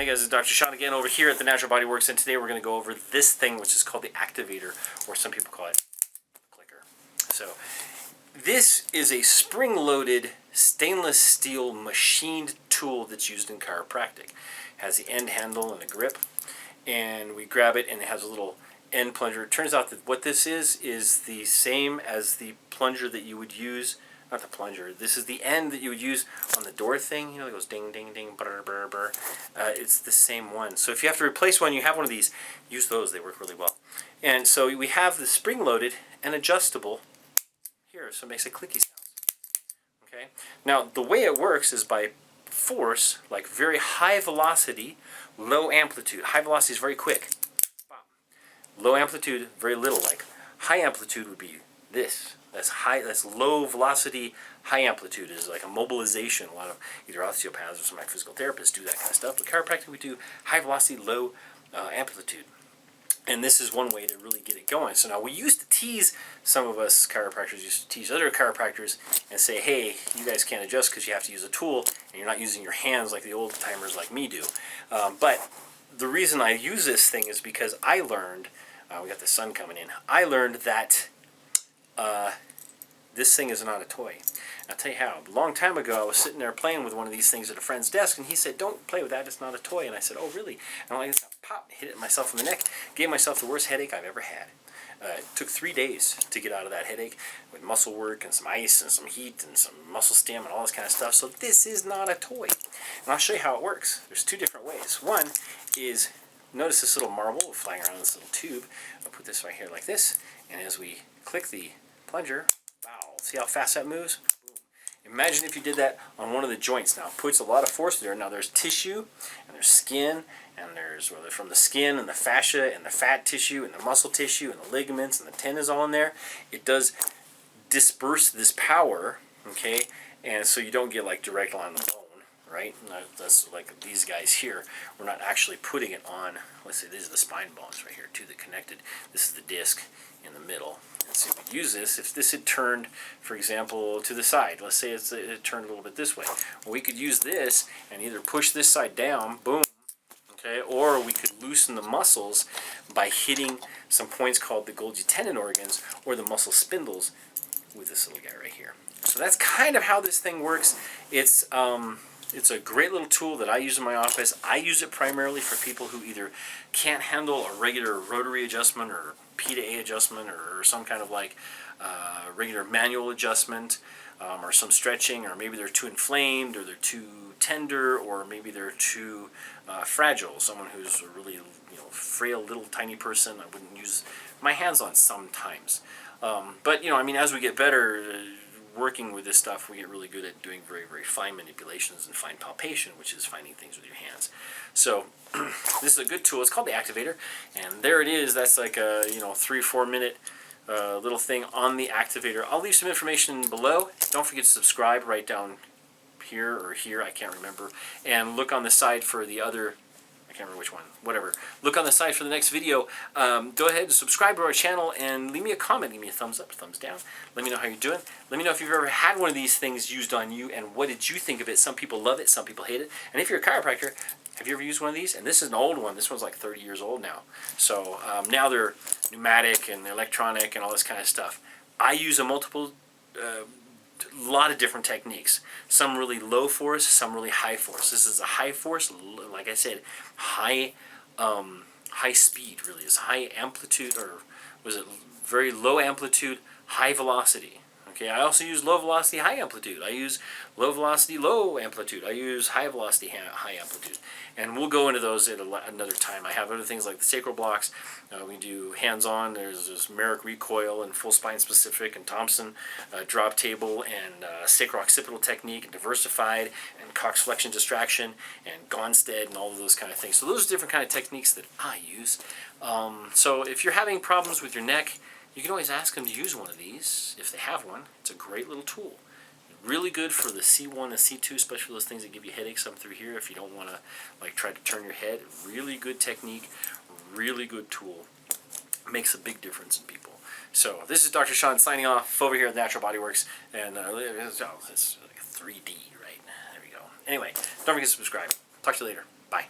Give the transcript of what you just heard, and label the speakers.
Speaker 1: guys, it's Dr. Sean again over here at the Natural Body Works, and today we're going to go over this thing which is called the Activator, or some people call it the clicker. So this is a spring-loaded stainless steel machined tool that's used in chiropractic. It has the end handle and the grip, and we grab it and it has a little end plunger. It turns out that what this is the same as the plunger that you would use. Not the plunger. This is the end that you would use on the door thing. You know, it goes ding, ding, ding, brr, brr, brr. It's the same one. So if you have to replace one, you have one of these, use those. They work really well. And so we have the spring-loaded and adjustable here, so it makes a clicky sound. Okay. Now the way it works is by force, like very high velocity, low amplitude. High velocity is very quick. Low amplitude, very little. Like high amplitude would be this. That's low velocity. High amplitude is like a mobilization. A lot of either osteopaths or some like physical therapists do that kind of stuff. But chiropractic, we do high velocity, low amplitude. And this is one way to really get it going. So now we used to tease, some of us chiropractors used to tease other chiropractors and say, hey, you guys can't adjust because you have to use a tool and you're not using your hands like the old timers like me do. But the reason I use this thing is because I learned, we got the sun coming in, I learned that this thing is not a toy. I'll tell you how. A long time ago, I was sitting there playing with one of these things at a friend's desk, and he said, don't play with that, it's not a toy. And I said, oh, really? And I'm like, pop, hit it myself in the neck, gave myself the worst headache I've ever had. It took 3 days to get out of that headache with muscle work and some ice and some heat and some muscle stim and all this kind of stuff. So this is not a toy. And I'll show you how it works. There's two different ways. One is, notice this little marble flying around this little tube. I'll put this right here like this, and as we click the plunger, wow, see how fast that moves? Boom. Imagine if you did that on one of the joints. Now it puts a lot of force there. Now there's tissue, and there's skin, and there's, well, from the skin and the fascia and the fat tissue and the muscle tissue and the ligaments and the tendons all in there. It does disperse this power, okay, and so you don't get like direct line of the bone, right? That's like these guys here. We're not actually putting it on, let's say these are the spine bones right here, two that connected. This is the disc in the middle. And so we use this, if this had turned, for example, to the side, let's say it turned a little bit this way. Well, we could use this and either push this side down, boom, okay, or we could loosen the muscles by hitting some points called the Golgi tendon organs or the muscle spindles with this little guy right here. So that's kind of how this thing works. It's a great little tool that I use in my office. I use it primarily for people who either can't handle a regular rotary adjustment or P to A adjustment or some kind of like regular manual adjustment, or some stretching, or maybe they're too inflamed, or they're too tender, or maybe they're too fragile. Someone who's a really frail little tiny person, I wouldn't use my hands on sometimes. But I mean, as we get better working with this stuff, we get really good at doing very, very fine manipulations and fine palpation, which is finding things with your hands. So this is a good tool. It's called the Activator, and there it is. That's like a 3-4 minute little thing on the Activator. I'll leave some information below. Don't forget to subscribe right down here or here, I can't remember, and look on the side for the other, I can't remember which one, whatever. Look on the side for the next video. Go ahead and subscribe to our channel and leave me a comment. Give me a thumbs up, thumbs down. Let me know how you're doing. Let me know if you've ever had one of these things used on you and what did you think of it. Some people love it, some people hate it. And if you're a chiropractor, have you ever used one of these? And this is an old one. This one's like 30 years old now. So now they're pneumatic and electronic and all this kind of stuff. I use a lot of different techniques. Some really low force, some really high force. This is a high force, like I said, high speed really. It's high amplitude, or was it very low amplitude, high velocity. Okay, I also use low velocity, high amplitude. I use low velocity, low amplitude. I use high velocity, high amplitude. And we'll go into those at another time. I have other things like the sacral blocks. We do hands-on. There's this Merrick recoil and full spine specific and Thompson drop table and sacro-occipital technique and diversified and Cox flexion distraction and Gonstead and all of those kind of things. So those are different kind of techniques that I use. So if you're having problems with your neck, you can always ask them to use one of these if they have one. It's a great little tool. Really good for the C1 and C2, especially for those things that give you headaches up through here if you don't want to like try to turn your head. Really good technique, really good tool. Makes a big difference in people. So this is Dr. Sean signing off over here at Natural Body Works, and it's like 3D, right? There we go. Anyway, don't forget to subscribe. Talk to you later. Bye.